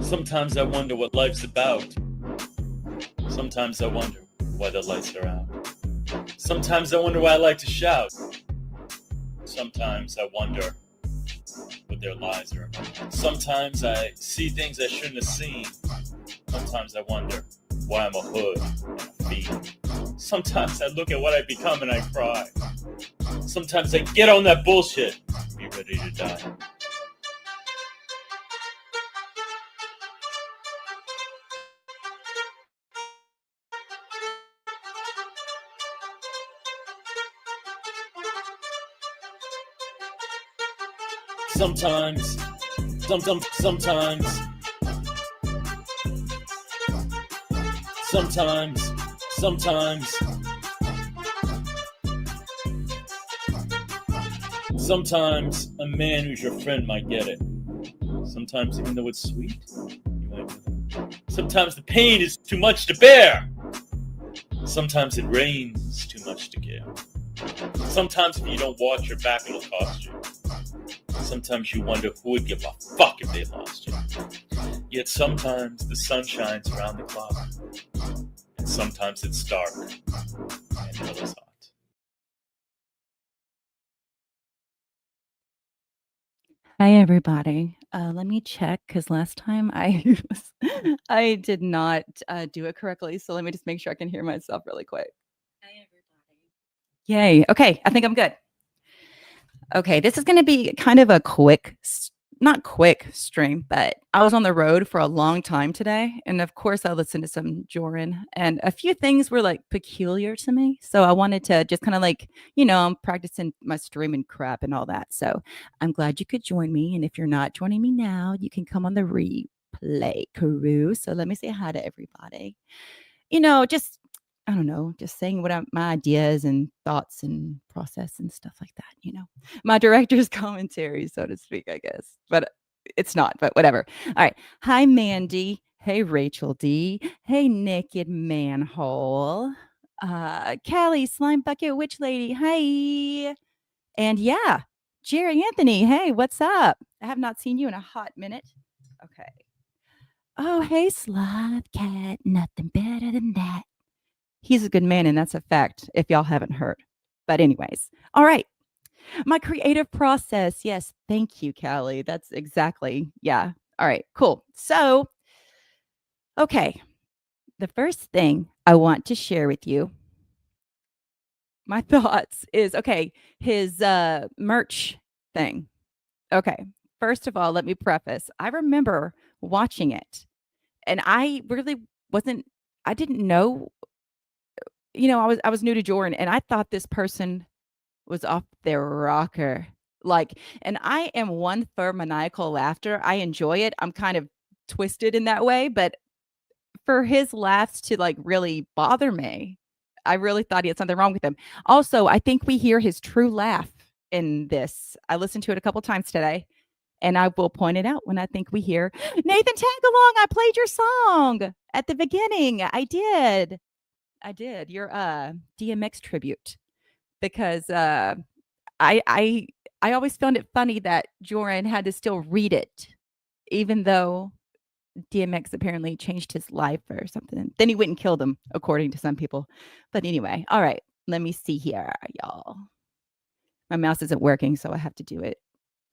Sometimes I wonder what life's about. Sometimes I wonder why the lights are out. Sometimes I wonder why I like to shout. Sometimes I wonder what their lies are about. Sometimes I see things I shouldn't have seen. Sometimes I wonder why I'm a hood and a fiend. Sometimes I look at what I've become and I cry. Sometimes I get on that bullshit and be ready to die. Sometimes, sometimes, sometimes, sometimes a man who's your friend might get it. Sometimes, even though it's sweet, you won't do it. Sometimes the pain is too much to bear. Sometimes it rains too much to care. Sometimes if you don't watch your back, it'll cost you. Sometimes you wonder who would give a fuck if they lost you. Yet sometimes the sun shines around the clock. And sometimes it's dark and hell is hot. Hi, everybody. Let me check because last time I did not do it correctly. So let me just make sure I can hear myself really quick. Hi, everybody. Yay. Okay. I think I'm good. Okay. This is going to be kind of a not quick stream, but I was on the road for a long time today. And of course, I listened to some Jorrly, and a few things were like peculiar to me. So I wanted to just kind of like, I'm practicing my streaming crap and all that. So I'm glad you could join me. And if you're not joining me now, you can come on the replay crew. So let me say hi to everybody. Just I don't know, just saying my ideas and thoughts and process and stuff like that, my director's commentary, so to speak, I guess, but it's not, but whatever. All right. Hi, Mandy. Hey, Rachel D. Hey, Naked Manhole. Callie, Slime Bucket Witch Lady. Hi. And yeah, Jerry Anthony. Hey, what's up? I have not seen you in a hot minute. Okay. Oh, hey, Sloth Cat. Nothing better than that. He's a good man, and that's a fact if y'all haven't heard. But anyways, all right. My creative process. Yes, thank you, Callie. That's exactly, yeah. All right, cool. So, okay. The first thing I want to share with you, my thoughts is, okay, his merch thing. Okay. First of all, let me preface. I remember watching it, and I really I didn't know, I was new to Jordan, and I thought this person was off their rocker. Like, and I am one for maniacal laughter. I enjoy it. I'm kind of twisted in that way, but for his laughs to like really bother me, I really thought he had something wrong with him. Also, I think we hear his true laugh in this. I listened to it a couple times today, and I will point it out when I think we hear Nathan Tagalong. I played your song at the beginning. I did. Your DMX tribute, because I always found it funny that Joran had to still read it, even though DMX apparently changed his life or something. Then he went and killed him, according to some people. But anyway, all right, let me see here, y'all. My mouse isn't working, so I have to do it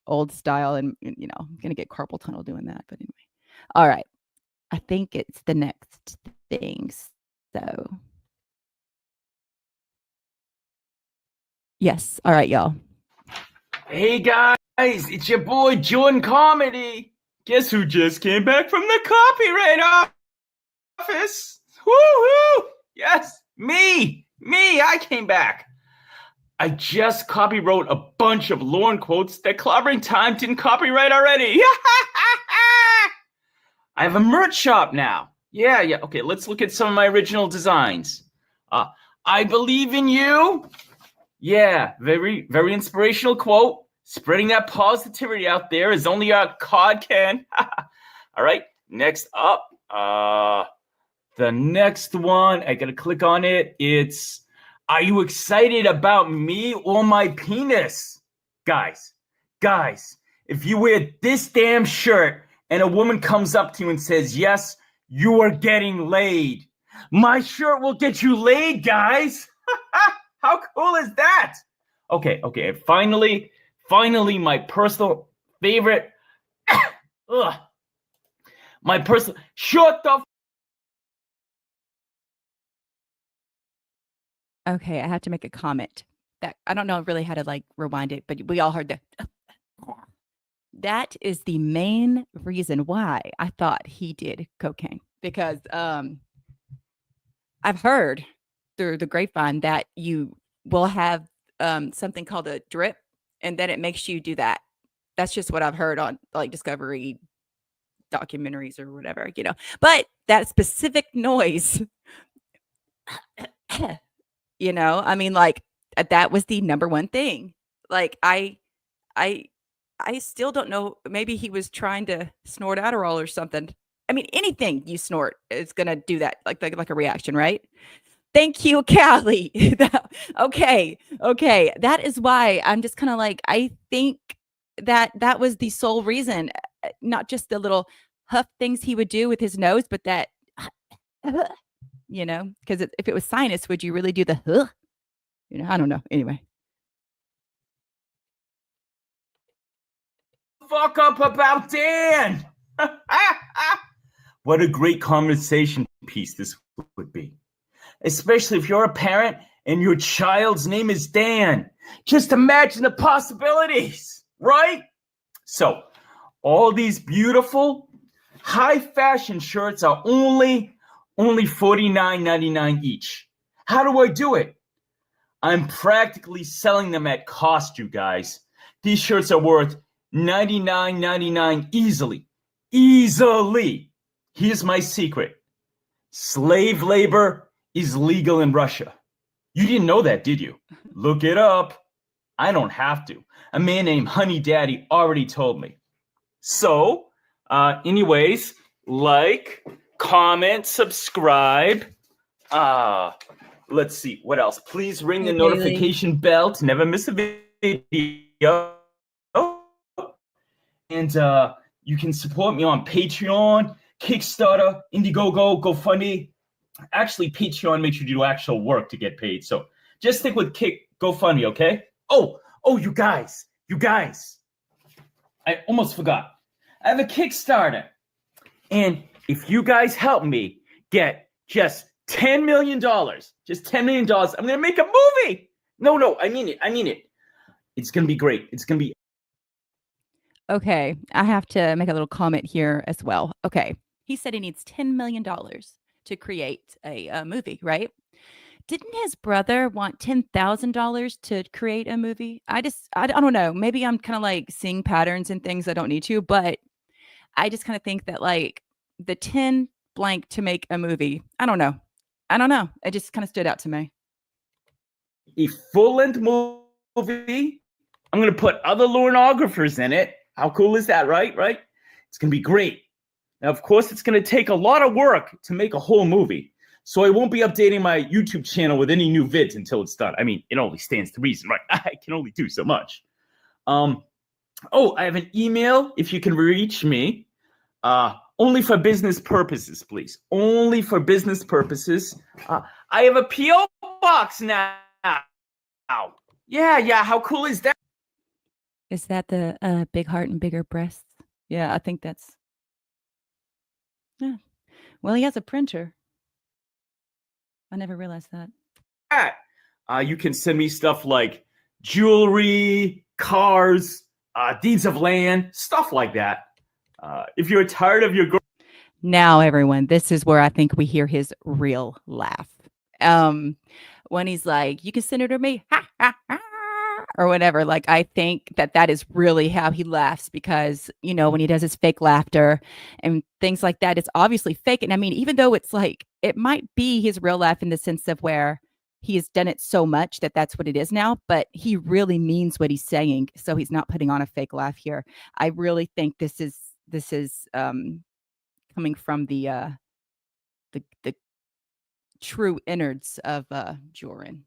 old style, and I'm gonna get carpal tunnel doing that. But anyway, all right. I think it's the next thing. So yes, all right, y'all. Hey guys, it's your boy Jordan Comedy. Guess who just came back from the copyright office? Woo-hoo! Yes, me, I came back. I just copywrote a bunch of Lauren quotes that Clobbering Time didn't copyright already. I have a merch shop now. Yeah. Okay, let's look at some of my original designs. I believe in you. Yeah, very, very inspirational quote. Spreading that positivity out there is only a COD can. All right, next up. The next one, I gotta click on it. It's, are you excited about me or my penis? Guys, if you wear this damn shirt and a woman comes up to you and says, yes, you are getting laid. My shirt will get you laid, guys. How cool is that? Okay. Finally, my personal favorite. Ugh. My personal. Shut the. Okay, I have to make a comment. That I don't know really how to like rewind it, but we all heard the. That is the main reason why I thought he did cocaine, because I've heard through the grapevine that you will have something called a drip, and then it makes you do that. That's just what I've heard on like Discovery documentaries or whatever, you know. But that specific noise, you know, I mean, like that was the number one thing. Like I still don't know. Maybe he was trying to snort Adderall or something. I mean, anything you snort is gonna do that, like a reaction, right? Thank you, Callie. Okay. That is why I'm just kind of like, I think that was the sole reason, not just the little huff things he would do with his nose, but that, you know, because if it was sinus, would you really do the, you know, I don't know. Anyway. Fuck up about Dan. What a great conversation piece this would be. Especially if you're a parent and your child's name is Dan. Just imagine the possibilities, right? So, all these beautiful, high fashion shirts are only $49.99 each. How do I do it? I'm practically selling them at cost, you guys. These shirts are worth $99.99 easily. Easily. Here's my secret. Slave labor is legal in Russia. You didn't know that, did you? Look it up. I don't have to. A man named Honey Daddy already told me. So, anyways, like, comment, subscribe. Let's see, what else? Please ring the notification bell to never miss a video. And you can support me on Patreon, Kickstarter, Indiegogo, GoFundMe. Actually, Patreon makes you do actual work to get paid. So just stick with GoFundMe, okay? Oh, you guys. I almost forgot. I have a Kickstarter. And if you guys help me get just $10 million, just $10 million, I'm going to make a movie. No, I mean it. It's going to be great. It's going to be. Okay, I have to make a little comment here as well. Okay, he said he needs $10 million to create a movie, right? Didn't his brother want $10,000 to create a movie? I don't know. Maybe I'm kind of like seeing patterns and things I don't need to, but I just kind of think that like the 10 blank to make a movie. I don't know. It just kind of stood out to me. A full-length movie. I'm going to put other lunographers in it. How cool is that, right? It's going to be great. Now, of course, it's going to take a lot of work to make a whole movie. So I won't be updating my YouTube channel with any new vids until it's done. I mean, it only stands to reason, right? I can only do so much. I have an email if you can reach me. Only for business purposes, please. Only for business purposes. I have a P.O. box now. Yeah. How cool is that? Is that the big heart and bigger breasts? Yeah, I think that's. Yeah. Well, he has a printer. I never realized that. You can send me stuff like jewelry, cars, deeds of land, stuff like that. If you're tired of your girl. Now, everyone, this is where I think we hear his real laugh. When he's like, you can send it to me, ha, ha, ha, or whatever. Like, I think that is really how he laughs because, you know, when he does his fake laughter and things like that, it's obviously fake. And I mean, even though it's like, it might be his real laugh in the sense of where he has done it so much that that's what it is now, but he really means what he's saying. So he's not putting on a fake laugh here. I really think this is coming from the true innards of Jorrly.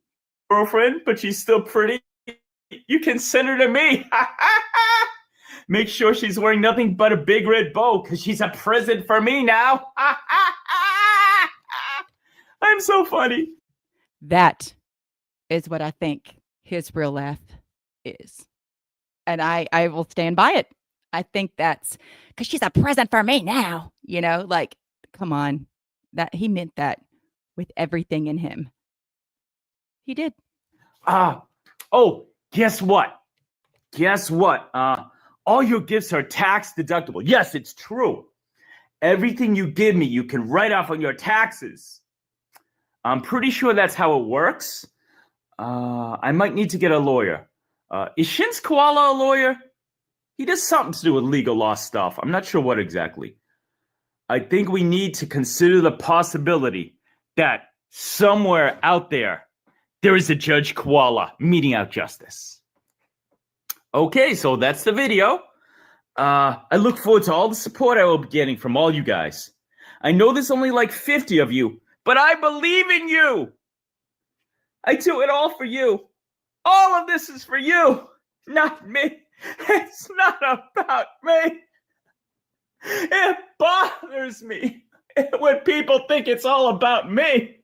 Girlfriend, but she's still pretty. You can send her to me. Make sure she's wearing nothing but a big red bow, because she's a present for me now. I'm so funny. That is what I think his real laugh is. And I will stand by it. I think that's because she's a present for me now. You know, like, come on. That he meant that with everything in him. He did. Oh, guess what? All your gifts are tax deductible. Yes, it's true. Everything you give me, you can write off on your taxes. I'm pretty sure that's how it works. I might need to get a lawyer. Is Shin's koala a lawyer? He does something to do with legal law stuff. I'm not sure what exactly. I think we need to consider the possibility that somewhere out there is a Judge Koala meting out justice. Okay, so that's the video. I look forward to all the support I will be getting from all you guys. I know there's only like 50 of you, but I believe in you. I do it all for you. All of this is for you, not me. It's not about me. It bothers me when people think it's all about me.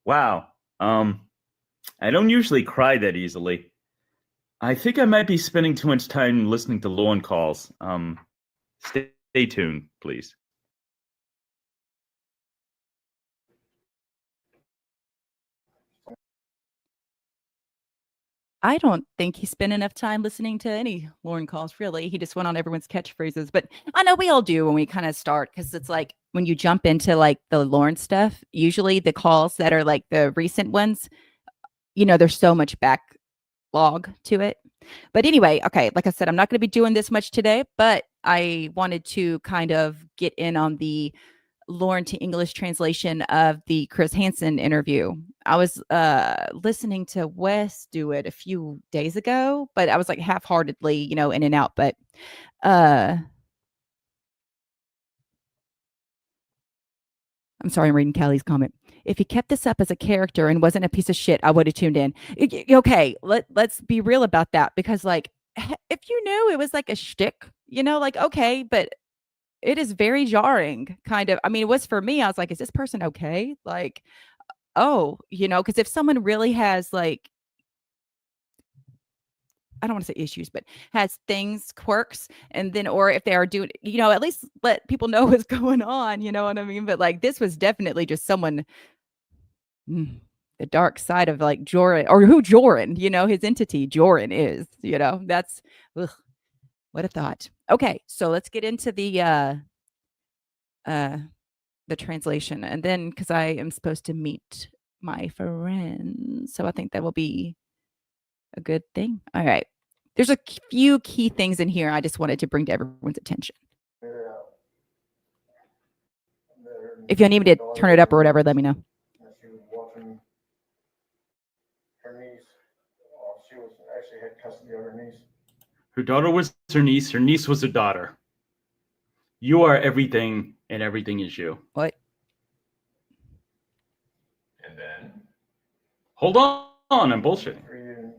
Wow. I don't usually cry that easily. I think I might be spending too much time listening to Lorne calls. Stay tuned, please. I don't think he spent enough time listening to any Lorne calls, really. He just went on everyone's catchphrases. But I know we all do when we kind of start, because it's like when you jump into like the Lorne stuff, usually the calls that are like the recent ones, you know, there's so much backlog to it. But anyway, okay, like I said, I'm not going to be doing this much today, but I wanted to kind of get in on the Lorne to English translation of the Chris Hansen interview. I was listening to Wes do it a few days ago, but I was like half-heartedly, you know, in and out. But I'm sorry, I'm reading Callie's comment. If he kept this up as a character and wasn't a piece of shit, I would have tuned in. Okay, let's be real about that, because like if you knew it was like a shtick, you know, like okay, but it is very jarring, kind of. I mean, it was for me. I was like, is this person okay? Like, oh, you know, because if someone really has like, I don't want to say issues, but has things, quirks, and then, or if they are doing, you know, at least let people know what's going on, you know what I mean? But like, this was definitely just someone, the dark side of like Jorrly, or who Jorrin, you know, his entity, Jorrin is, you know, that's, ugh, what a thought. Okay, so let's get into the translation, and then because I am supposed to meet my friends, so I think that will be a good thing. All right, there's a few key things in here I just wanted to bring to everyone's attention. If you need me to turn it up or whatever, let me know. She was watching her niece. She was actually had custody of her niece. Her daughter was her niece. Her niece was her daughter. You are everything, and everything is you. What? And then Hold on, I'm bullshitting. 3 years.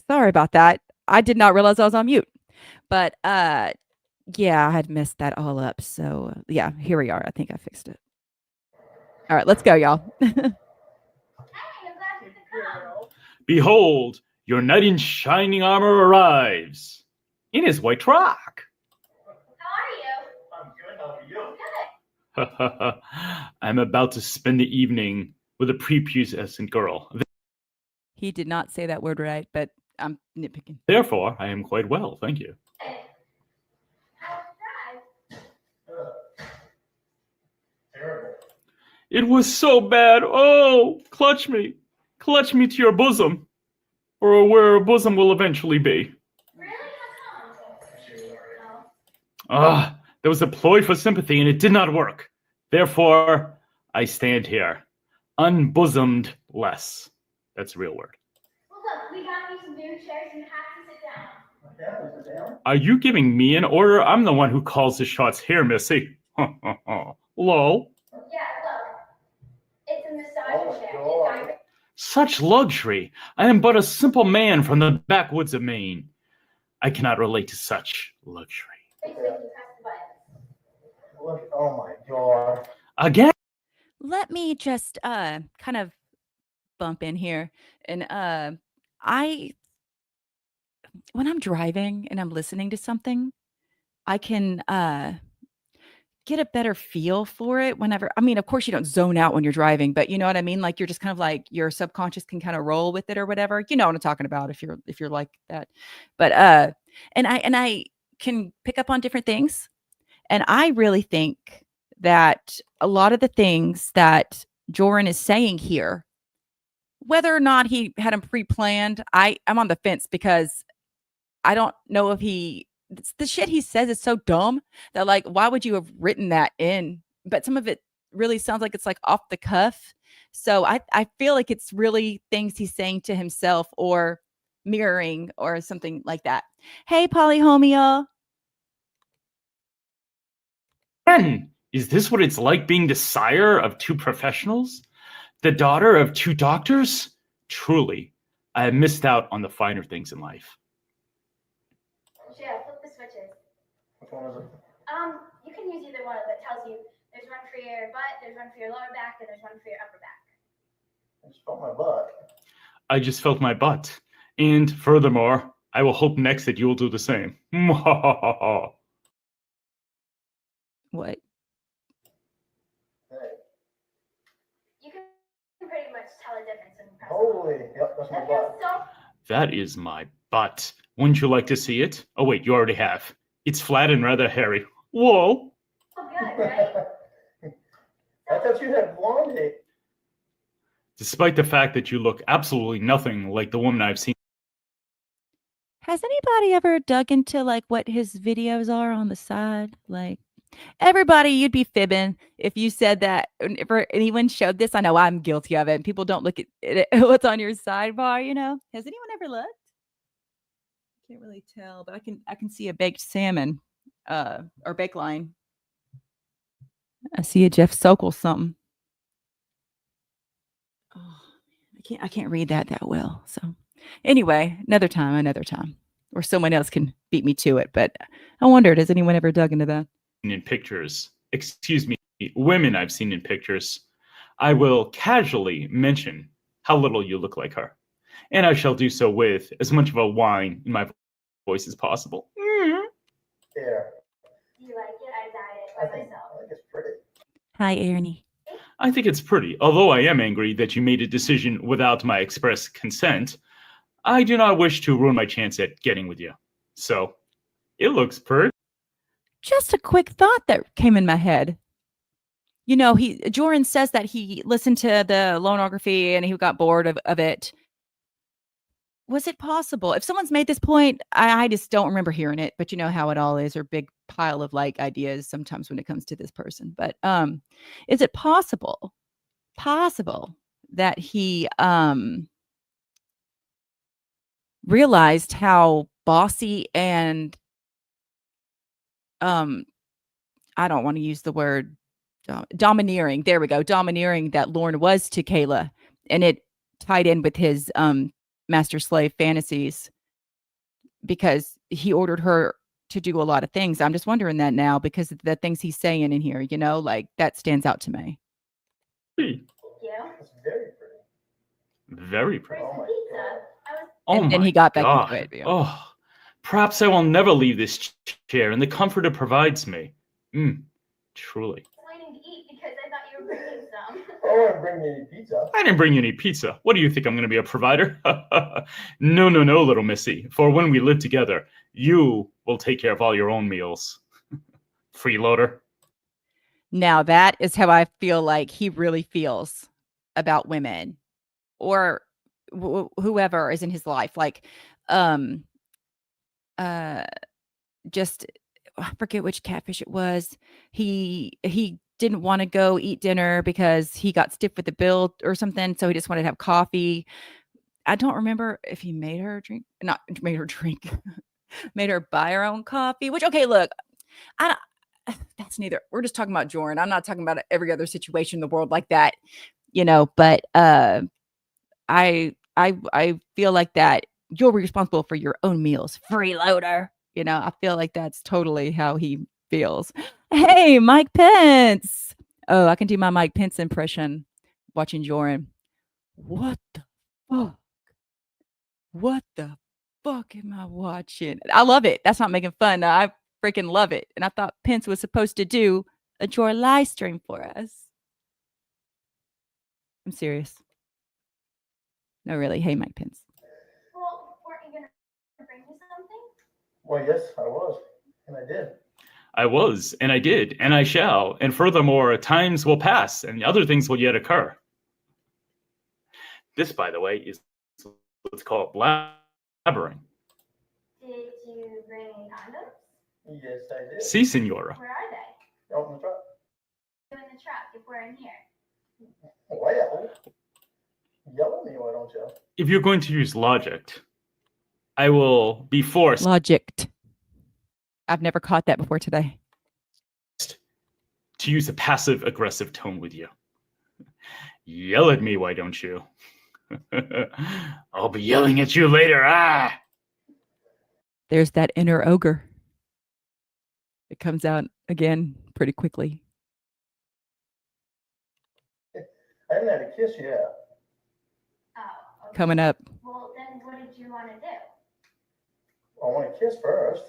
Sorry about that. I did not realize I was on mute. But yeah, I had messed that all up. So yeah, here we are. I think I fixed it. All right, let's go, y'all. Behold, your knight in shining armor arrives in his white frock. I'm good. How are you? I'm about to spend the evening with a prepubescent girl. He did not say that word right, but I'm nitpicking. Therefore, I am quite well, thank you. Terrible. It was so bad. Oh, clutch me to your bosom, or where a bosom will eventually be. There was a ploy for sympathy, and it did not work. Therefore, I stand here, unbosomed less. That's a real word. Well, look, we got you some new chairs. You have to sit down. Yeah, sit down. Are you giving me an order? I'm the one who calls the shots here, Missy. Lol. Yeah, look. It's a Oh massage my chair. God. Such luxury. I am but a simple man from the backwoods of Maine. I cannot relate to such luxury. It's like you press the button. Look, oh my God. Again? Let me just kind of bump in here. And I when I'm driving and I'm listening to something, I can get a better feel for it whenever. I mean, of course you don't zone out when you're driving, but you know what I mean? Like you're just kind of like your subconscious can kind of roll with it or whatever. You know what I'm talking about if you're like that. But and I can pick up on different things. And I really think that a lot of the things that Joran is saying here, whether or not he had them pre-planned, I'm on the fence because I don't know if the shit he says is so dumb that like, why would you have written that in? But some of it really sounds like it's like off the cuff. So I feel like it's really things he's saying to himself or mirroring or something like that. Hey, Polyhomia. Again, is this what it's like being the sire of two professionals? The daughter of two doctors? Truly, I have missed out on the finer things in life. Yeah, flip the switches. Which one is it? You can use either one that tells you there's one for your butt, there's one for your lower back, and there's one for your upper back. I just felt my butt. I just felt my butt. And furthermore, I will hope next that you will do the same. What? Hey. You can pretty much tell the difference when you press Holy, yep, that's my That feels butt. so That is my butt. Wouldn't you like to see it? Oh wait, you already have. It's flat and rather hairy. Whoa! good, right? I thought you had blonde hair. Despite the fact that you look absolutely nothing like the woman I've seen. Has anybody ever dug into like what his videos are on the side? Like everybody, you'd be fibbing if you said that. If anyone showed this, I know I'm guilty of it. And people don't look at it, what's on your sidebar. You know, has anyone ever looked? Can't really tell, but I can see a baked salmon, or baked line. I see a Jeff Sokol something. Oh, I can't read that well. So anyway, another time, or someone else can beat me to it. But I wondered, has anyone ever dug into that? In pictures. Excuse me, women I've seen in pictures. I will casually mention how little you look like her. And I shall do so with as much of a whine in my voice as possible. Yeah, Do you like it? I dyed it I by think myself. it's pretty. Hi, Ernie. I think it's pretty. Although I am angry that you made a decision without my express consent, I do not wish to ruin my chance at getting with you. So, it looks pretty. Just a quick thought that came in my head. You know, Joran says that he listened to the lonography and he got bored of it. Was it possible? If someone's made this point, I just don't remember hearing it, but you know how it all is, or big pile of like ideas sometimes when it comes to this person. But is it possible that he realized how bossy and I don't want to use the word domineering. There we go. Domineering that Lorne was to Kayla, and it tied in with his master slave fantasies because he ordered her to do a lot of things. I'm just wondering that now because of the things he's saying in here, you know, like that stands out to me. Yeah. It's very pretty. Very pretty. Where's Oh my the pizza? God. Oh And then my he got back God. into it. Yeah. Oh, perhaps I will never leave this chair and the comfort it provides me. Truly. Waiting to eat because I thought you were bringing some. I don't want to bring me any pizza. I didn't bring you any pizza. What do you think? I'm going to be a provider? No, little missy. For when we live together, you will take care of all your own meals. Freeloader. Now that is how I feel like he really feels about women or whoever is in his life. Like, just I forget which catfish it was. He didn't want to go eat dinner because he got stiff with the bill or something, so he just wanted to have coffee. I don't remember if he made her drink, not made her drink, made her buy her own coffee. Which, okay, look, I don't, that's neither. We're just talking about Jordan. I'm not talking about every other situation in the world like that, But I feel like that you're responsible for your own meals, freeloader. I feel like that's totally how he feels. Hey, Mike Pence. Oh, I can do my Mike Pence impression watching Jordan. What the fuck? What the fuck am I watching? I love it. That's not making fun. I freaking love it. And I thought Pence was supposed to do a Jorrly stream for us. I'm serious. No, really. Hey, Mike Pence. Well, weren't you gonna bring me something? Well, yes, I was, and I did. I was, and I did, and I shall. And furthermore, times will pass, and other things will yet occur. This, by the way, is what's called blabbering. Did you bring any condoms? Yes, I did. Si, senora. Where are they? Out in the truck. In the truck, if we're in here. Well, yell at me, why don't you? If you're going to use logic, I will be forced Logicked. I've never caught that before today. to use a passive-aggressive tone with you. Yell at me, why don't you? I'll be yelling at you later. There's that inner ogre. It comes out again pretty quickly. I haven't had a kiss yet. Oh, okay. Coming up. Well, then what did you want to do? I want to kiss first.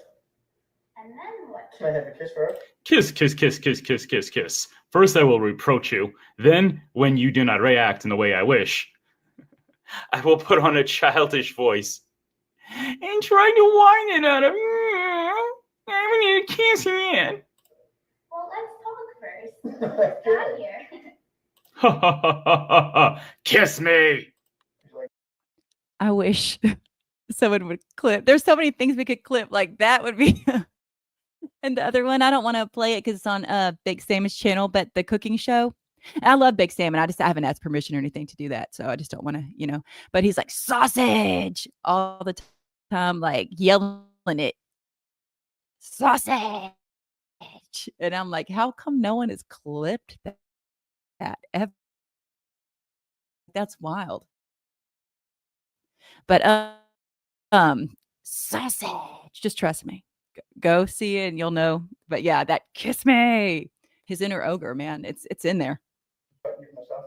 And then what? Can I have a kiss first? Kiss, kiss, kiss, kiss, kiss, kiss, kiss. First I will reproach you. Then, when you do not react in the way I wish, I will put on a childish voice and try to whine it out of you. I need a kiss yet. Well, let's talk first. Okay. Let's got here. Ha ha ha ha ha! Kiss me! I wish someone would clip. There's so many things we could clip. Like that would be. And the other one, I don't want to play it because it's on Big Sam's channel, but the cooking show. And I love Big Sam, and I haven't asked permission or anything to do that, so I just don't want to, But he's like sausage all the time, like yelling it, sausage, and I'm like, how come no one has clipped that ever? That's wild. But sausage. Just trust me. Go see it and you'll know. But yeah, that kiss me. His inner ogre, man. It's in there. Myself?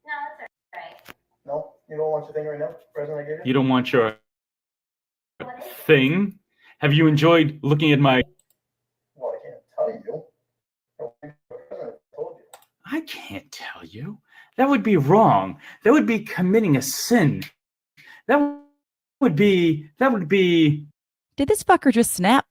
No, that's all right. No? You don't want your thing right now? Present I gave you? You don't want your What is it? thing? Have you enjoyed looking at my... Well, I can't tell you. The president told you. I can't tell you. That would be wrong. That would be committing a sin. That would be... Did this fucker just snap?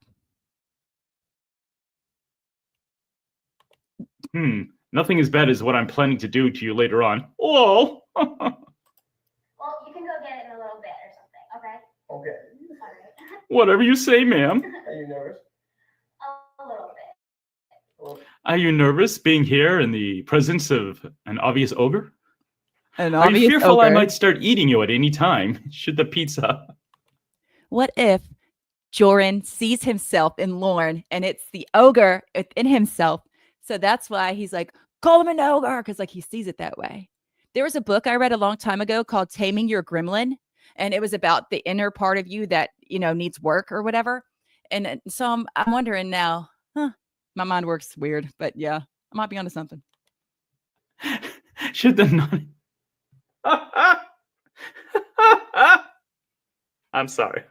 Nothing as bad as what I'm planning to do to you later on. Oh! Well, you can go get it in a little bit or something, okay? Okay. All right. Whatever you say, ma'am. Are you nervous? A little bit. Well, Are you nervous being here in the presence of an obvious ogre? An Are you obvious fearful I ogre. might start eating you at any time, should the pizza... What if Jordan sees himself in Lorne and it's the ogre within himself? So that's why he's like, call him an ogre, because like he sees it that way. There was a book I read a long time ago called Taming Your Gremlin, and it was about the inner part of you that, needs work or whatever. And so I'm wondering now, my mind works weird, but yeah, I might be onto something. Should the non... I'm sorry.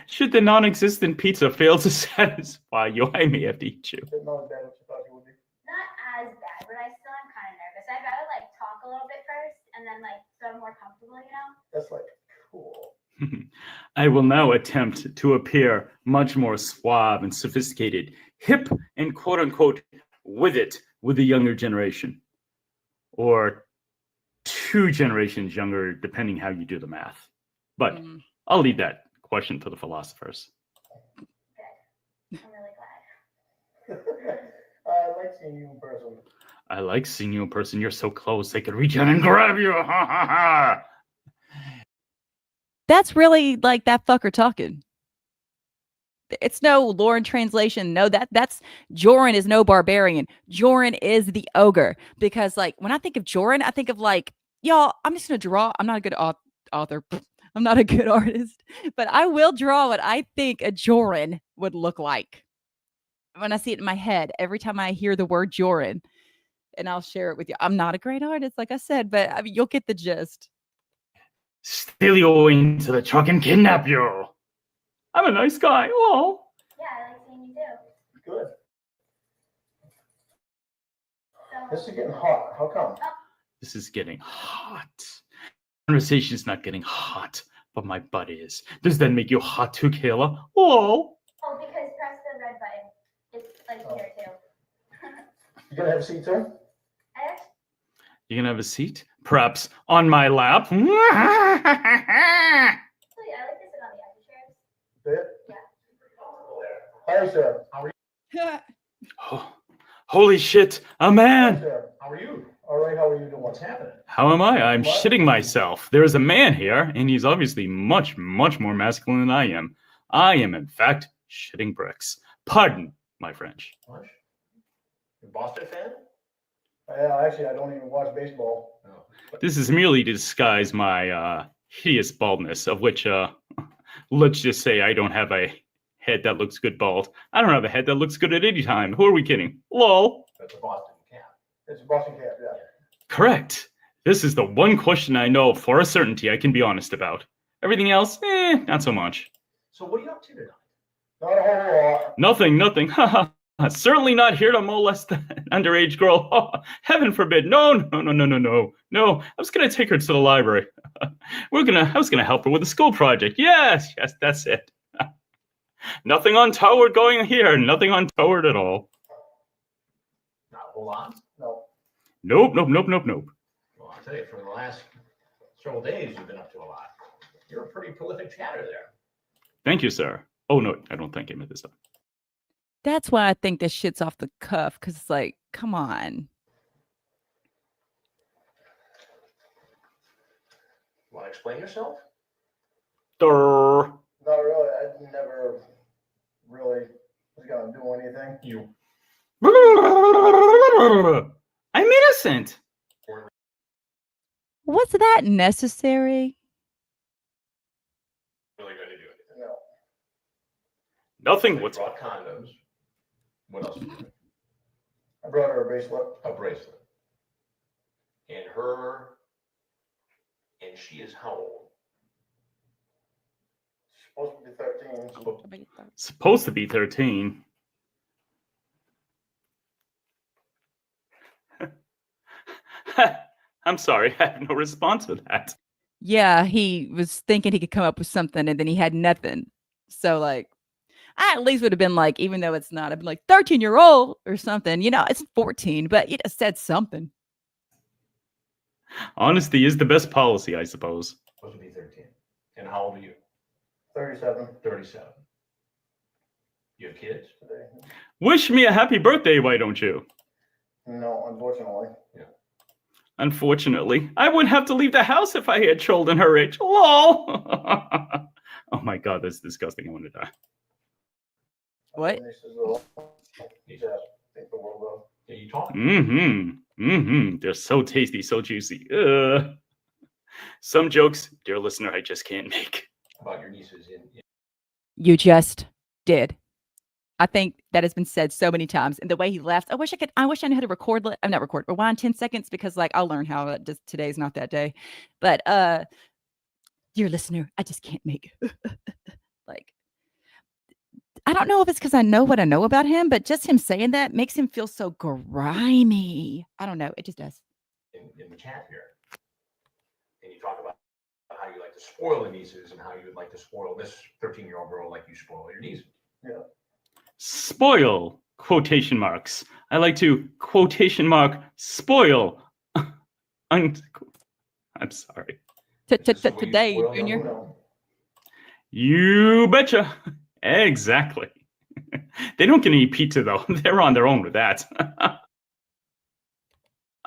Should the non-existent pizza fail to satisfy you, I may have to eat you. But not as bad as you thought you would be. Not as bad, but I still am kind of nervous. I'd rather talk a little bit first and then so I'm more comfortable, That's cool. I will now attempt to appear much more suave and sophisticated, hip and quote-unquote with the younger generation. Or 2 generations younger, depending how you do the math. But I'll leave that question to the philosophers. Good. I'm really glad. I like seeing you in person. I like seeing you in person. You're so close, they could reach out and grab you. Ha ha ha. That's really like that fucker talking. It's no Lauren translation. No, that's Jorryn is no barbarian. Jorryn is the ogre. Because like when I think of Jorryn, I think of like, y'all, I'm just gonna draw. I'm not a good author. I'm not a good artist, but I will draw what I think a Jorryn would look like when I see it in my head every time I hear the word Jorryn, and I'll share it with you. I'm not a great artist, like I said, but I mean, you'll get the gist. Steal you into the truck and kidnap you. I'm a nice guy. Oh. Yeah, I like seeing you too. Good. So, This is getting hot. How come? This is getting hot. Conversation's not getting hot, but my butt is. Does that make you hot too, Kayla? Oh. oh, because press the red button. It's like here too. You gonna have a seat too? I actually, You gonna have a seat? Perhaps on my lap? I like to sit on the other chairs. Bit? Yeah. Hi, sir. How are you? Oh, holy shit, a man! Sir. How are you? All right. How are you doing? What's happening? How am I? I'm What? shitting myself. There is a man here, and he's obviously much, much more masculine than I am. I am, in fact, shitting bricks. Pardon my French. What? You a Boston fan? Actually, I don't even watch baseball. No. This is merely to disguise my hideous baldness, of which, let's just say I don't have a head that looks good bald. I don't have a head that looks good at any time. Who are we kidding? Lol. That's a Boston cap. It's a Boston cap, yeah. Correct. This is the one question I know for a certainty I can be honest about. Everything else, not so much. So what are you up to tonight? Not a whole lot. Nothing. Haha. Certainly not here to molest an underage girl. Oh, heaven forbid. No. No, I was gonna take her to the library. I was gonna help her with a school project. Yes, that's it. Nothing untoward going here. Nothing untoward at all. Not a whole lot? No. Nope. Well, I'll tell you, for the last several days, you've been up to a lot. You're a pretty prolific chatter there. Thank you, sir. Oh, no, I don't thank him at this time. That's why I think this shit's off the cuff, because it's like, come on. Want to explain yourself? Durr. Not really. I never really was gonna do anything. You I'm innocent. Was that necessary? really going to do anything? No. Nothing. You What's brought condoms. What else? I brought her a bracelet. A bracelet. And she is how old? Supposed to be 13. supposed to be 13? I'm sorry, I have no response for that. Yeah, he was thinking he could come up with something and then he had nothing. So like, I at least would have been like, even though it's not, I'd be like 13-year-old or something. You know, it's 14, but you just said something. Honesty is the best policy, I suppose. Supposed to be 13. And how old are you? 37. 37. You have kids? Today. Wish me a happy birthday, why don't you? No, unfortunately. Yeah. Unfortunately, I wouldn't have to leave the house if I had children her age. Lol. Oh my god, that's disgusting. I want to die. What? Yeah, you talk. They're so tasty, so juicy. Some jokes, dear listener, I just can't make. About your nieces in You just did. I think that has been said so many times. And the way he left, I wish I knew how to rewind 10 seconds, because like I'll learn how. Just today's not that day. But dear listener, I just can't make like, I don't know if it's because I know what I know about him, but just him saying that makes him feel so grimy. I don't know. It just does. in the chat here. And you talk about how you like to spoil the nieces and how you would like to spoil this 13-year-old girl like you spoil your nieces. Yeah. Spoil, quotation marks. I like to quotation mark spoil. I'm sorry. Today, Junior. You betcha. Exactly. They don't get any pizza though. They're on their own with that.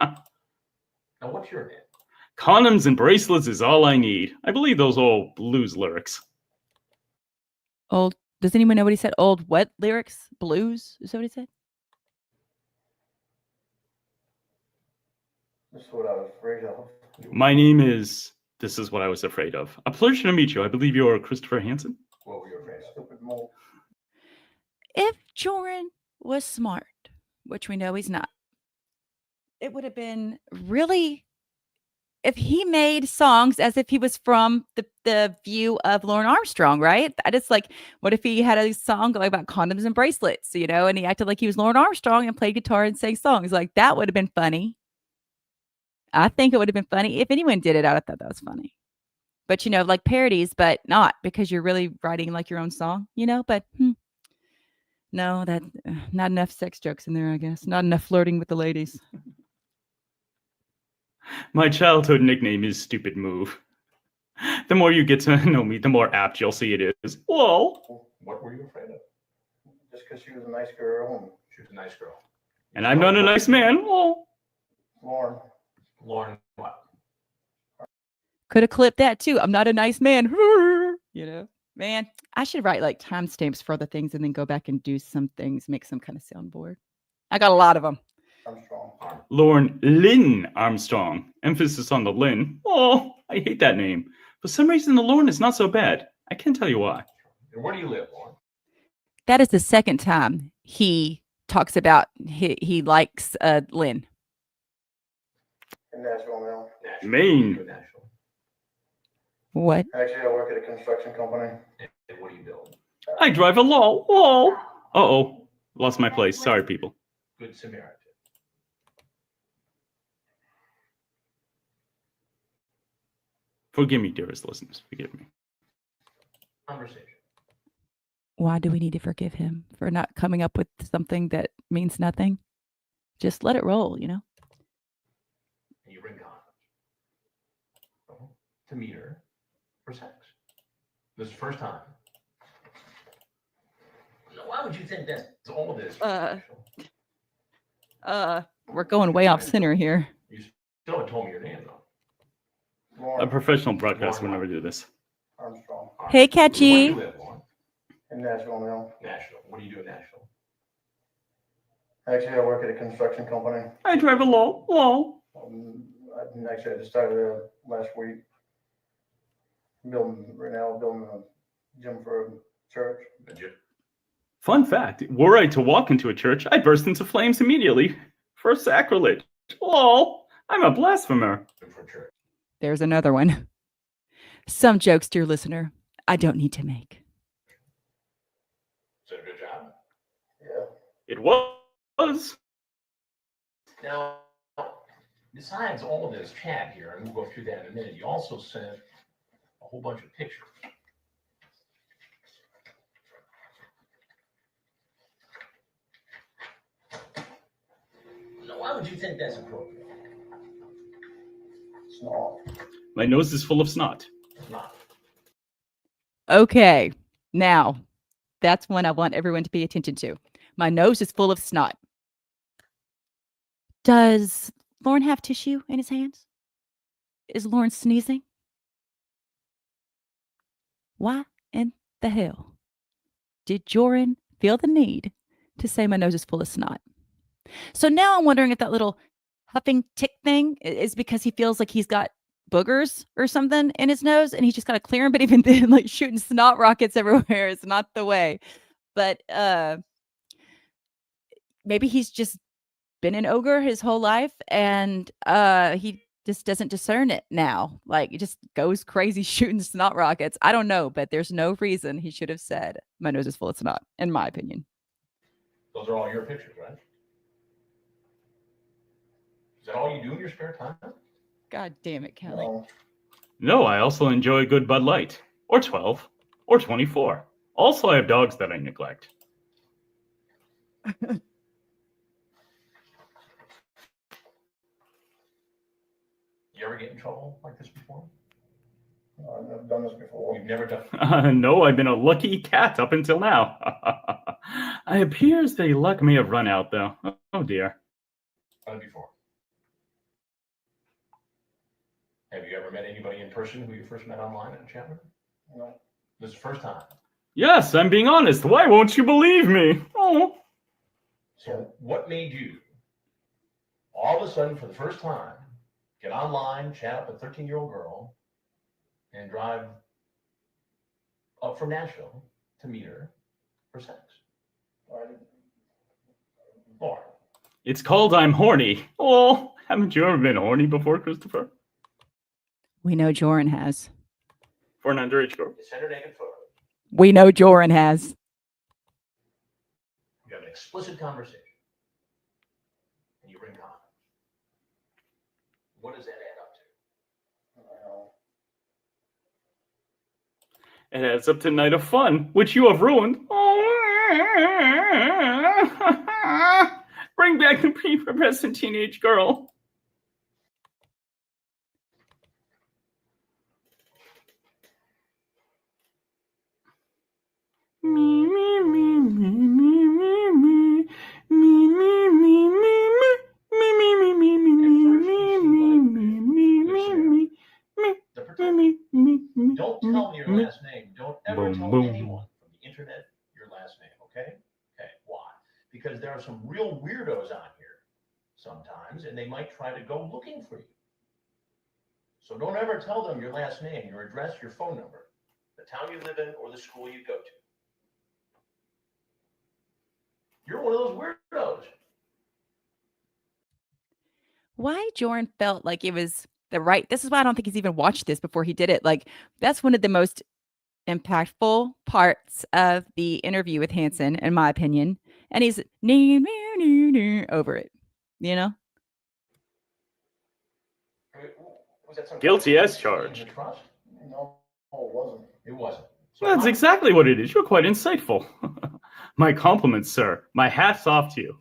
Now, what's your name? Condoms and bracelets is all I need. I believe those old blues lyrics. Old. Does anyone know what he said? Old what lyrics? Blues? Is that what he said? This is what I was afraid of. My name is... This is what I was afraid of. A pleasure to meet you. I believe you're Christopher Hansen. What were you afraid of? Stupid mole. If Jordan was smart, which we know he's not, it would have been really if he made songs as if he was from the view of Lauren Armstrong, right? That is like, what if he had a song like about condoms and bracelets, you know, and he acted like he was Lauren Armstrong and played guitar and sang songs. Like that would have been funny. I think it would have been funny if anyone did it. I thought that was funny. But you know, like parodies, but not because you're really writing like your own song, you know. But no, that not enough sex jokes in there, I guess. Not enough flirting with the ladies. My childhood nickname is Stupid Move. The more you get to know me, the more apt you'll see it is. Whoa! What were you afraid of? Just because she was a nice girl and She was a nice girl. And I'm not a nice man. Whoa! Lauren. Lauren, what? Could have clipped that too. I'm not a nice man. You know, man, I should write like timestamps for other things and then go back and do some things, make some kind of soundboard. I got a lot of them. Armstrong. Lauren Lynn Armstrong. Emphasis on the Lynn. Oh, I hate that name. For some reason, the Lauren is not so bad. I can't tell you why. And where do you live, Lauren? That is the second time he talks about he likes Lynn. In Nashville now. Nashville. Maine. You're in Nashville. What? Actually, I work at a construction company. And what do you build? I drive a law. Whoa! Uh-oh. Lost my place. Sorry, people. Good Samaritan. Forgive me, dearest listeners. Forgive me. Conversation. Why do we need to forgive him for not coming up with something that means nothing? Just let it roll, you know? And you bring condoms. To meet her for sex. This is the first time. Now, why would you think that all of this? We're going way off center here. You still haven't told me your name, though. A Lauren. professional broadcaster would never do this. Armstrong. Hey, Where Catchy. do you live, Lauren? In Nashville now. Nashville. What do you do in Nashville? Actually, I work at a construction company. I drive a law. Actually, I just started last week. Building a gym for a church. Did you? Fun fact, were I to walk into a church, I'd burst into flames immediately. For sacrilege. Lol, I'm a blasphemer. For church. There's another one. Some jokes, dear listener, I don't need to make. Is that a good job? Yeah. It was. Now, besides all of this chat here, and we'll go through that in a minute, you also sent a whole bunch of pictures. Now, why would you think that's appropriate? It's not. My nose is full of snot. It's not. Okay, now that's one I want everyone to pay attention to. My nose is full of snot. Does Lauren have tissue in his hands? Is Lauren sneezing? Why in the hell did Jordan feel the need to say my nose is full of snot? So now I'm wondering if that little huffing tick thing is because he feels like he's got boogers or something in his nose and he's just got to clear him. But even then, like shooting snot rockets everywhere is not the way. But maybe he's just been an ogre his whole life and he just doesn't discern it now. Like it just goes crazy shooting snot rockets. I don't know, but there's no reason he should have said my nose is full of snot, in my opinion. Those are all your pictures, right? Is that all you do in your spare time? God damn it, Kelly. No. No, I also enjoy a good Bud Light. Or 12. Or 24. Also, I have dogs that I neglect. You ever get in trouble like this before? I've never done this before. You've never done. No, I've been a lucky cat up until now. It appears the luck may have run out, though. Oh, dear. Done it before. Have you ever met anybody in person who you first met online in a chat room? No. This is the first time. Yes, I'm being honest. Why won't you believe me? Oh. So what made you all of a sudden, for the first time, get online, chat up a 13-year-old girl, and drive up from Nashville to meet her for sex? Lauren. It's called I'm horny. Oh, haven't you ever been horny before, Christopher? We know Joran has. For an underage girl? You send her naked photos. We know Joran has. You have an explicit conversation. And you bring condoms. What does that add up to? It adds up to Night of Fun, which you have ruined. Oh. Bring back the prepubescent teenage girl. Me, me, me, me, me, me, me, me, me, me, Don't tell me your last name. Don't ever tell anyone from the internet your last name, okay? Okay, why? Because there are some real weirdos on here sometimes, and they might try to go looking for you. So don't ever tell them your last name, your address, your phone number, the town you live in, or the school you go to. You're one of those weirdos. Why Joran felt like it was the right. This is why I don't think he's even watched this before he did it. Like, that's one of the most impactful parts of the interview with Hansen, in my opinion. And he's over it, you know? Was that some Guilty as in charged. your trust? No, it wasn't. It wasn't. So That's how- exactly what it is. You're quite insightful. My compliments, sir. My hat's off to you.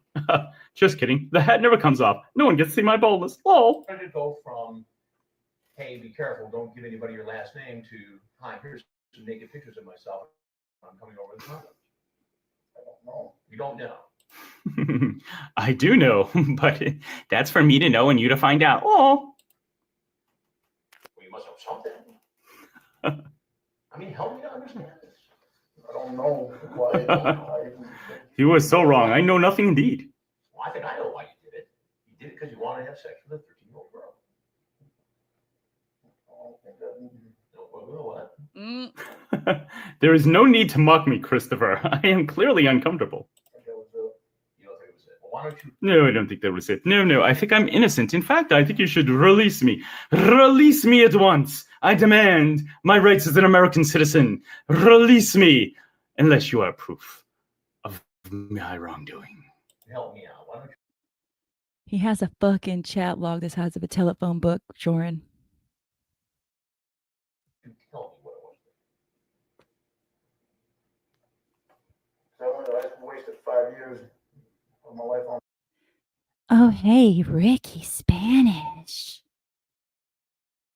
Just kidding. The hat never comes off. No one gets to see my boldness. Lol. How did it go from, hey, be careful, don't give anybody your last name, to, hi, here's some naked pictures of myself. I'm coming over the condoms. I don't know. You don't know. I do know, but that's for me to know and you to find out. Oh. Well, you must know something. I mean, help me to understand this. I don't know why. You were so wrong. I know nothing indeed. Well, I think I know why you did it. You did it because you wanted to have sex with a 13-year-old girl. I don't think that. No, what? There is no need to mock me, Christopher. I am clearly uncomfortable. I think that was it. You don't think it was it? Well, why don't you? No, I don't think that was it. No, I think I'm innocent. In fact, I think you should release me. Release me at once. I demand my rights as an American citizen. Release me, unless you are proof of my wrongdoing. Help me out. Why don't He has a fucking chat log the size of a telephone book, Joran. you tell me what it was? I wasted 5 years of my life on. Oh, hey, Ricky Spanish.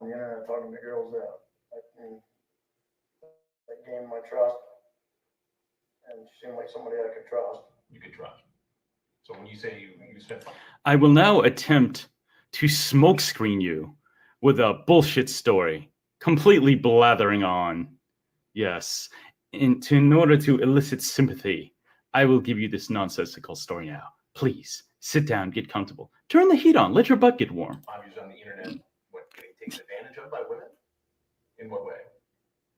The internet talking to girls that gained my trust, and she seemed like somebody I could trust. You could trust. So when you say you spent fun, I will now attempt to smokescreen you with a bullshit story, completely blathering on. Yes, in order to elicit sympathy, I will give you this nonsensical story now. Please, sit down, get comfortable. Turn the heat on, let your butt get warm. obviously on the internet, what, getting taken advantage of by women? In what way?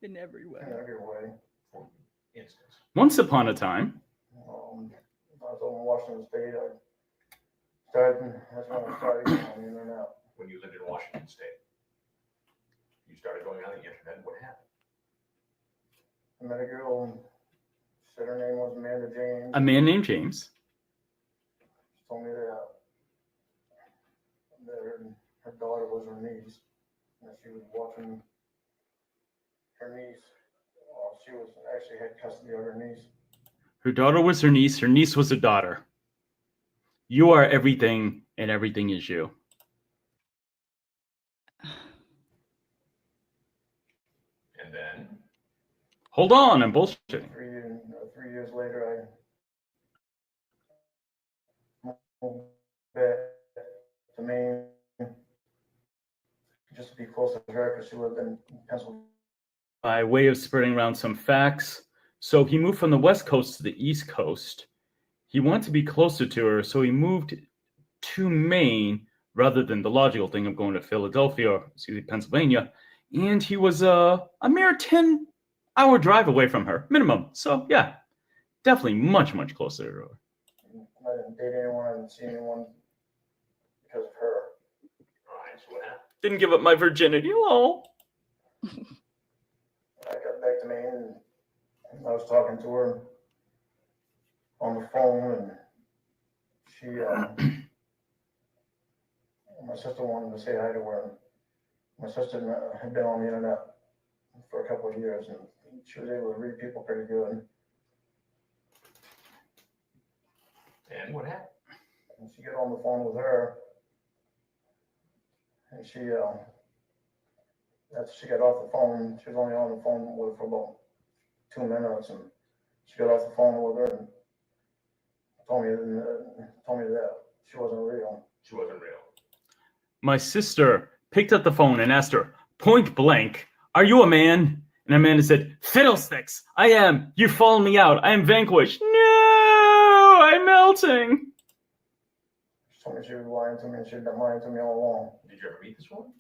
In every way. In every way. For instance. Once upon a time, I was over in Washington State. That's when I started going on the internet. When you lived in Washington State, you started going on the internet, and what happened? I met a girl, and she said her name was Amanda James. a man named James. She told me that her daughter was her niece, and she was watching her niece. She was actually had custody of her niece. Her daughter was her niece was her daughter. You are everything, and everything is you. And then? Hold on, I'm bullshitting. 3 years later, I moved back to Maine just to be closer her because she lived in Pennsylvania. By way of spreading around some facts, so he moved from the West Coast to the East Coast. He wanted to be closer to her, so he moved to Maine rather than the logical thing of going to Philadelphia or Pennsylvania. And he was a mere 10-hour drive away from her, minimum. So yeah, definitely much, much closer to her. I didn't date anyone, I didn't see anyone because of her. All right, so what happened? Didn't give up my virginity. Oh. I got back to Maine and I was talking to her on the phone, and she, my sister wanted to say hi to her. My sister had been on the internet for a couple of years, and she was able to read people pretty good. And what happened? And she got on the phone with her, and she, after she got off the phone, she was only on the phone with her for about 2 minutes, and she got off the phone with her and told me that she wasn't real. She wasn't real. My sister picked up the phone and asked her, point blank, "Are you a man?" And Amanda said, "Fiddlesticks, I am. You've fallen me out. I am vanquished." No, I'm melting. She told me she was lying to me, and she'd been lying to me all along. Did you ever meet this woman?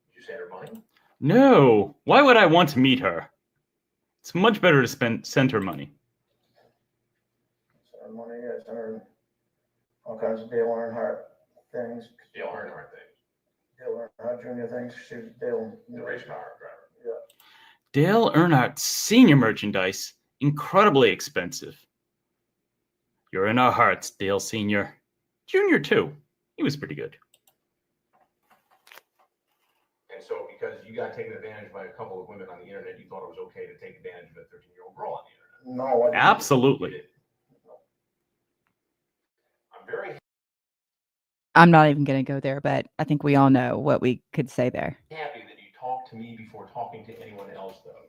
Did you send her money? No, why would I want to meet her? It's much better to send her money. Sent her money, I sent her all kinds of Dale Earnhardt things. Dale Earnhardt things. Dale Earnhardt Jr. things. She was Dale. The race car driver. Yeah. Dale Earnhardt senior merchandise, incredibly expensive. You're in our hearts, Dale Senior. Junior too. He was pretty good. And so because you got taken advantage by a couple of women on the internet, you thought it was okay to take advantage of a 13-year-old girl on the internet? No, I didn't. Absolutely. I'm very I'm not even going to go there, but I think we all know what we could say there. happy that you talked to me before talking to anyone else, though.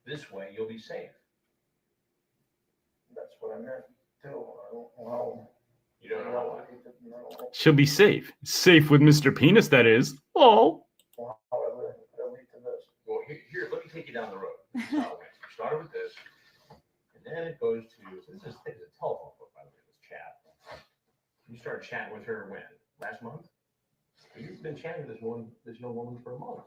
This way, you'll be safe. That's what I meant too. I don't know. You don't know why. She'll be safe. Safe with Mr. Penis, that is. Oh. How it lead to this. Well, here, let me take you down the road. This is how it went. You started with this, and then it goes to, so this is a telephone book, by the way, this chat. You started chatting with her when? Last month? You've been chatting with this young woman for a month.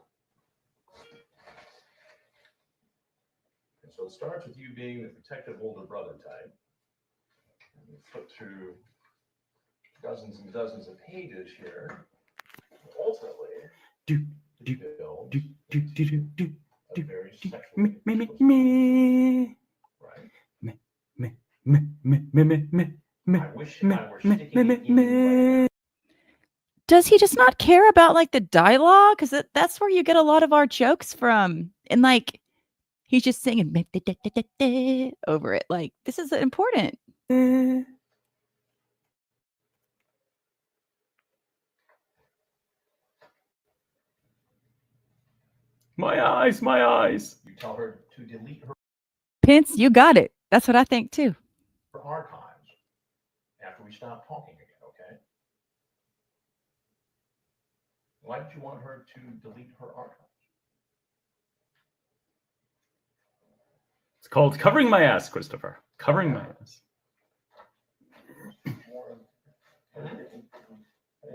And so it starts with you being the protective older brother type. And you flip through dozens and dozens of pages here. And ultimately, it builds a very sexually explicit, right? I wish I were sticking it in you right now. Does he just not care about like the dialogue? Because that's where you get a lot of our jokes from. And like, he's just singing over it. Like, this is important. My eyes, my eyes. You tell her to delete her Pence, you got it. That's what I think too. archives after we stop talking again, okay? Why did you want her to delete her archives? It's called covering my ass, Christopher. Covering my ass. You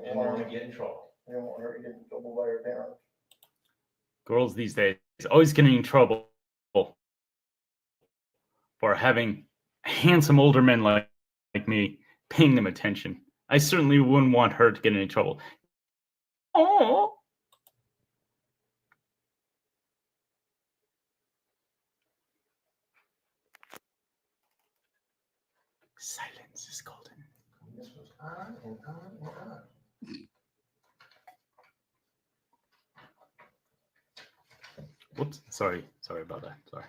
didn't want to get in trouble. I didn't want her to get in trouble by her parents. Girls these days always getting in trouble for having handsome older men like me paying them attention. I certainly wouldn't want her to get in any trouble. Oh. Silence is golden. This was on and on and on. Whoops. Sorry about that. Sorry.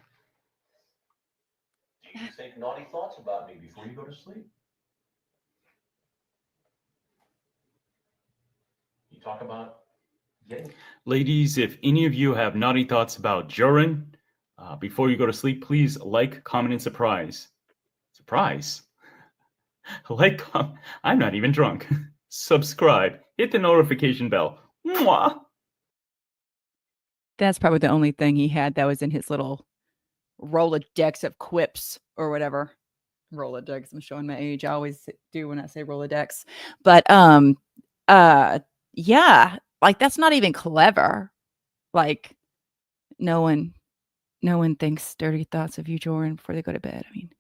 Do you think naughty thoughts about me before you go to sleep? You talk about getting. Ladies, if any of you have naughty thoughts about Jorrly, before you go to sleep, please like, comment, and surprise. Surprise? I'm not even drunk. Subscribe. Hit the notification bell. Mwah. That's probably the only thing he had that was in his little Rolodex of quips or whatever. Rolodex. I'm showing my age. I always do when I say Rolodex. But yeah, like that's not even clever. Like no one thinks dirty thoughts of you, Jordan, before they go to bed. I mean,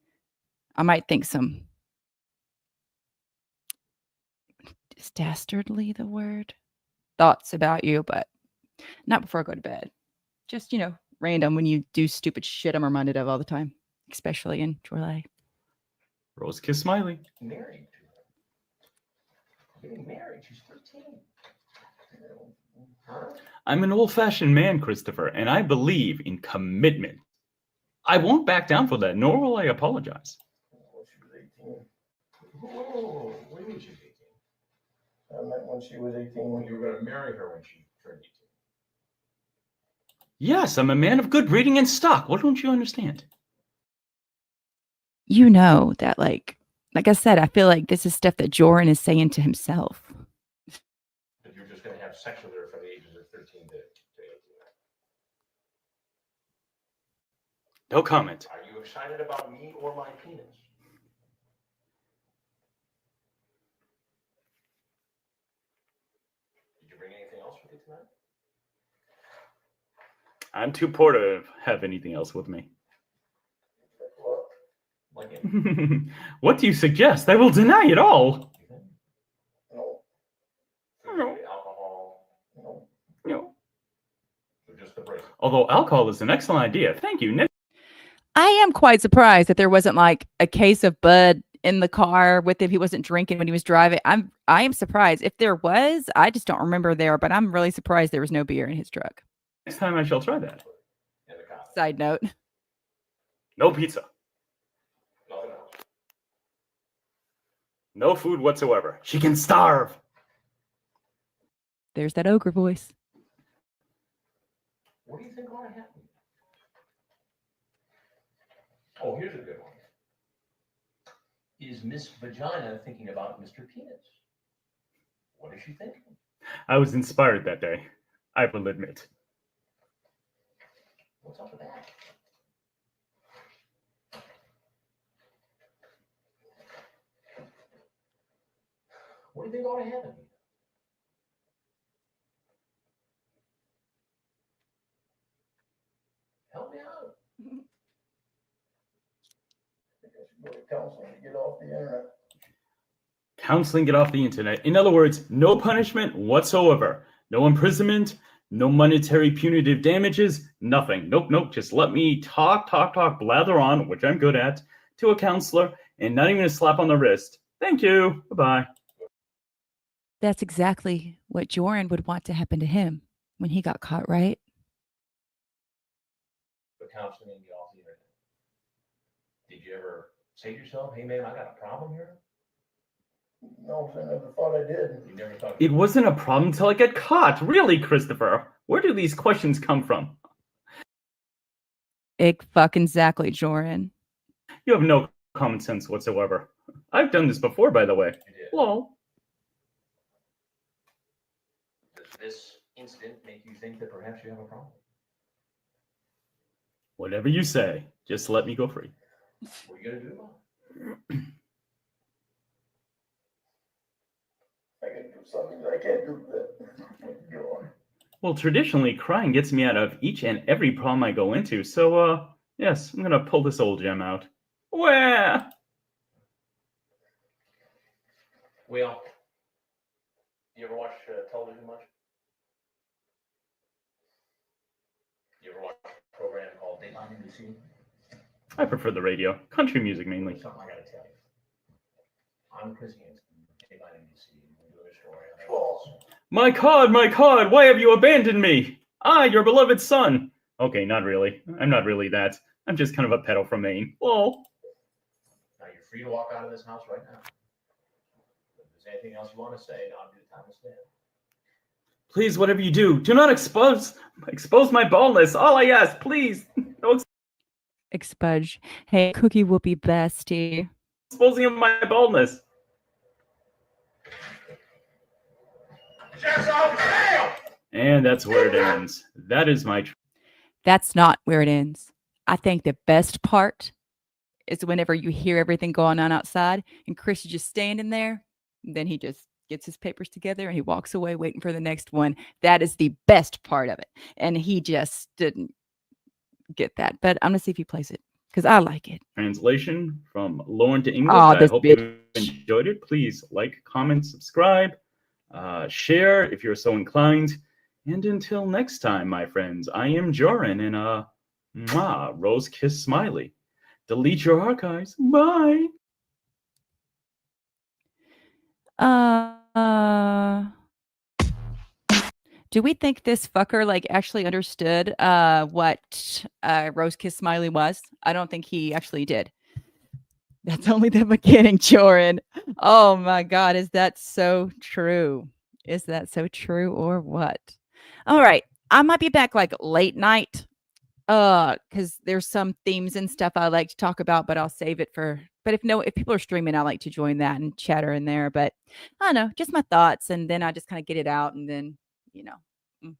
I might think some, is dastardly the word? Thoughts about you, but not before I go to bed. Just, random when you do stupid shit I'm reminded of all the time, especially in Jorrly. Rose kiss Smiley. Married to her. Getting married. She's 13. Huh? I'm an old-fashioned man, Christopher, and I believe in commitment. I won't back down for that, nor will I apologize. When she was 18. Whoa, what do you mean she's 18? I met when she was 18. When you were going to marry her when she turned 18. Yes, I'm a man of good breeding and stock. What don't you understand? You know that, like I said, I feel like this is stuff that Jordan is saying to himself. That you're just going to have sex with her from the ages of 13 to 18. No comment. Are you excited about me or my penis? Did you bring anything else with you tonight? I'm too poor to have anything else with me. What? Like it? What do you suggest? I will deny it all. No, Food, alcohol, No. or just the bracelet? Although alcohol is an excellent idea. Thank you, Nick. I am quite surprised that there wasn't like a case of Bud in the car with him. He wasn't drinking when he was driving. I am surprised. If there was, I just don't remember there, but I'm really surprised there was no beer in his truck. Next time I shall try that. And the coffee. Side note. No pizza. Nothing else. No food whatsoever. She can starve. There's that ogre voice. What do you think ought to happen? Oh, here's a good one. Is Miss Vagina thinking about Mr. Penis? What is she thinking? I was inspired that day. I will admit. What's up with that? What do you think ought to happen? Help me out. I think I should go to counseling to get off the internet. Counseling, get off the internet. In other words, no punishment whatsoever. No imprisonment, no monetary punitive damages, nothing. Nope. Just let me talk, blather on, which I'm good at, to a counselor, and not even a slap on the wrist. Thank you. Bye-bye. That's exactly what Jordan would want to happen to him when he got caught, right? But counseling and get off the internet. Did you ever say to yourself, hey man, I got a problem here? No, I never thought I did. You never thought It wasn't a problem until I got caught. Really, Christopher? Where do these questions come from? Exactly, Jordan. You have no common sense whatsoever. I've done this before, by the way. you did. Lol. Does this incident make you think that perhaps you have a problem? Whatever you say. Just let me go free. What are you gonna do about it? I can do something that I can't do that. Go on. Well, traditionally, crying gets me out of each and every problem I go into, so, yes, I'm gonna pull this old gem out. Where? Well, you ever watch television much? You ever watch a program called Dateline NBC? I prefer the radio. Country music, mainly. There's something I gotta tell you. I'm Chris Hansen, Dateline NBC. We're doing a story on Elvis. My cod, why have you abandoned me? Your beloved son. Okay, not really. I'm not really that. I'm just kind of a pedo from Maine. Lol. Now you're free to walk out of this house right now. If there's anything else you want to say, now would be the time to stand. Please, whatever you do not expose my baldness. All I ask, please. No Expudge. Hey, Cookie Whoopie bestie. exposing of my baldness. Sheriff's office, fail! And that's where it ends. That is my. That's not where it ends. I think the best part is whenever you hear everything going on outside and Chris is just standing there, then he just gets his papers together and he walks away waiting for the next one. That is the best part of it. And he just didn't get that. But I'm going to see if he plays it because I like it. Translation from Lauren to English. Oh, I this hope bitch. you enjoyed it. Please like, comment, subscribe, share if you're so inclined. And until next time, my friends, I am Joran and mwah, rose kiss smiley. Delete your archives. Bye. Do we think this fucker like actually understood what Rose Kiss Smiley was? I don't think he actually did. That's only the beginning, Joran. Oh my God, is that so true? Is that so true or what? All right, I might be back like late night because there's some themes and stuff I like to talk about, but I'll save it for. But if people are streaming, I like to join that and chatter in there. But I don't know, just my thoughts, and then I just kind of get it out, and then you know.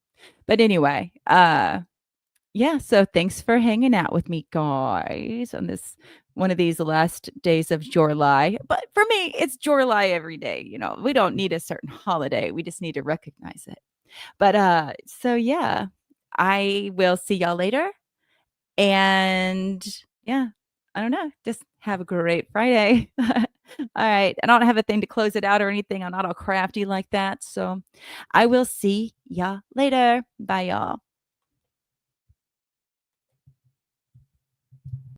But anyway, yeah. So thanks for hanging out with me, guys, on this one of these last days of Jorrly. But for me, it's Jorrly every day. You know, we don't need a certain holiday. We just need to recognize it. But so yeah, I will see y'all later. And yeah, I don't know. Just have a great Friday. All right. I don't have a thing to close it out or anything. I'm not all crafty like that. So I will see y'all later. Bye, y'all.